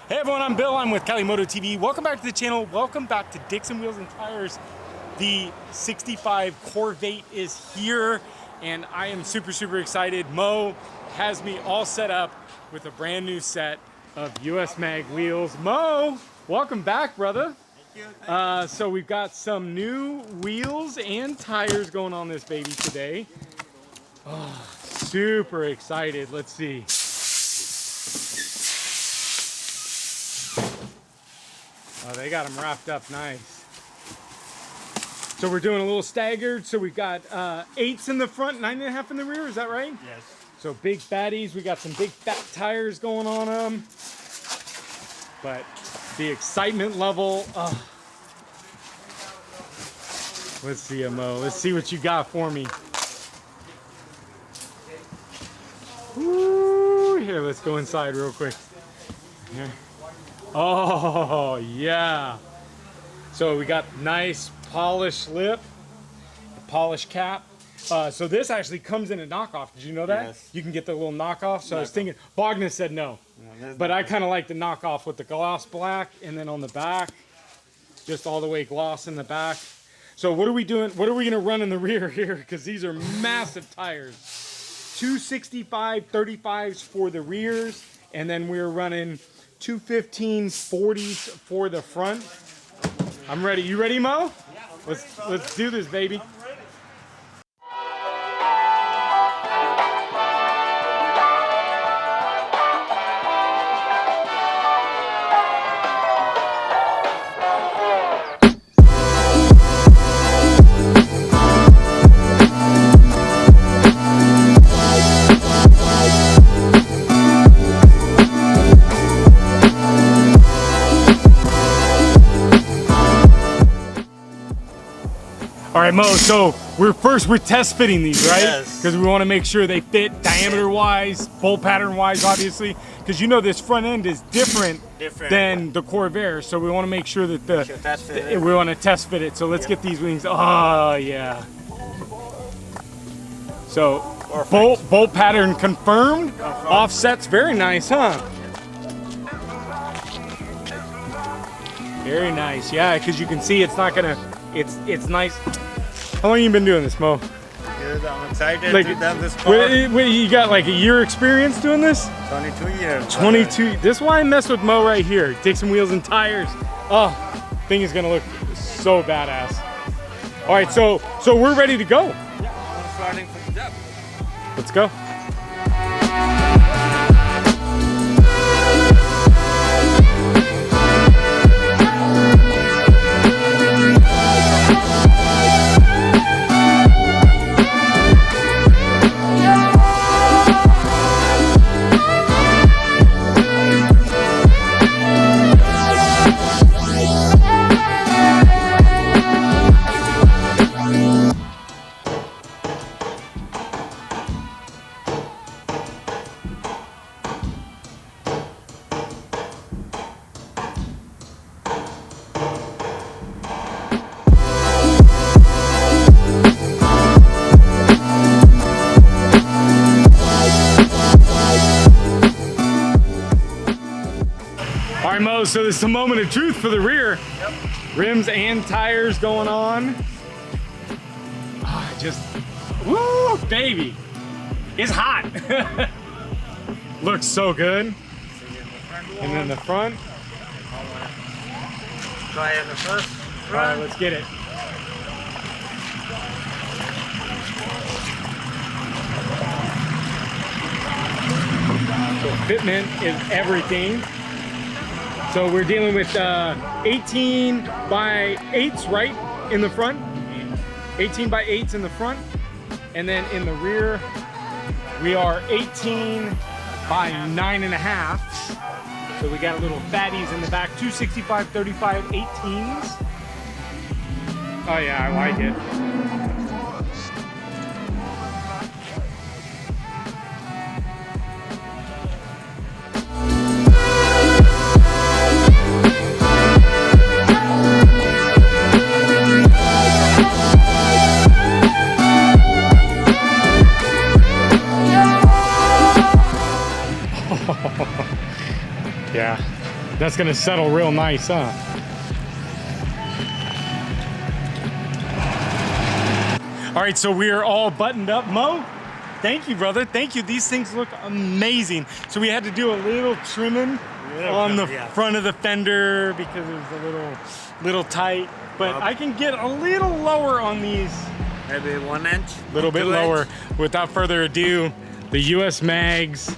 Hey everyone, I'm Bill. I'm with Cali Moto TV. Welcome back to the channel. Welcome back to Dixon Wheels and Tires. The 65 CorV8 is here and I am super excited. Mo has me all set up with a brand new set of US Mag wheels. Mo, welcome back, brother. Thank you. So we've got some new wheels and tires going on this baby today. Oh, super excited. Let's see. Oh, they got them wrapped up nice. So we're doing a little staggered. So we've got 8s in the front, 9.5 in the rear. Is that right? Yes. So big fatties. We got some big fat tires going on them. But the excitement level. Let's see, Mo. Let's see what you got for me. Woo, here, let's go inside real quick. Here. Oh, yeah. So we got nice polished lip, polished cap. So this actually comes in a knockoff. Did you know that? Yes. You can get the little knockoff. So I was thinking, Bogna said no. But I kind of like the knockoff with the gloss black and then on the back, just all the way gloss in the back. So what are we doing? What are we going to run in the rear here? Because these are massive tires. 265 35s for the rears. And then we're running 215 40s for the front. I'm ready. You ready, Mo? Yeah, let's do this, baby. All right, Mo, so we're test fitting these, right? Yes. Because we want to make sure they fit diameter-wise, bolt pattern-wise, obviously. Because you know this front end is different than the Corvair, so we want to make sure that we want to test fit it. So let's get these wings. Oh, yeah. So bolt pattern confirmed. Offsets, very nice, huh? Very nice, yeah, because you can see it's not gonna, it's nice. How long have you been doing this, Mo? Yes, I'm excited to have this car. Wait, you got like a year experience doing this? 22 years. 22. This is why I mess with Mo right here. Dixon Wheels and Tires. Oh, thing is gonna look so badass. All right, so we're ready to go. Yeah, I'm starting from the job. Let's go. All right, Mo, so this is a moment of truth for the rear. Yep. Rims and tires going on. Woo, baby. It's hot. Looks so good. And then the front. Try it the first. All right, let's get it. So fitment is everything. So we're dealing with 18 by 8s, right? In the front? 18 by 8s in the front. And then in the rear, we are 18 by 9.5. So we got a little fatties in the back, 265, 35, 18s. Oh yeah, I like it. Yeah. That's gonna settle real nice, huh? All right, so we are all buttoned up. Mo, thank you, brother. Thank you. These things look amazing. So we had to do a little trimming on the front of the fender because it was a little tight. But I can get a little lower on these. Maybe 1 inch. A little bit lower. Without further ado, the US mags.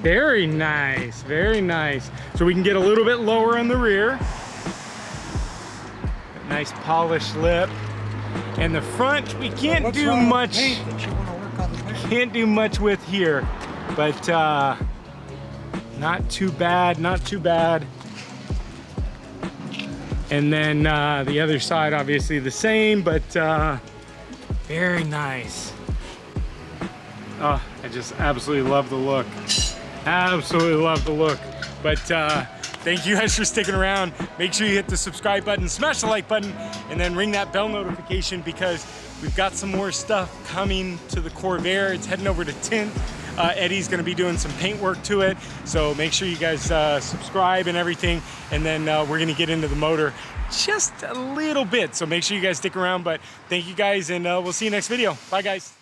Very nice, very nice. So we can get a little bit lower on the rear. Nice polished lip. And the front, we can't do much. Can't do much with here, but not too bad, not too bad. And then the other side, obviously the same, but very nice. Oh, I just absolutely love the look. Absolutely love the look. But thank you guys for sticking around. Make sure you hit the subscribe button, smash the like button, and then ring that bell notification because we've got some more stuff coming to the Corvair. It's heading over to tint. Eddie's gonna be doing some paint work to it. So make sure you guys subscribe and everything. And then we're gonna get into the motor just a little bit. So make sure you guys stick around, but thank you guys and we'll see you next video. Bye guys.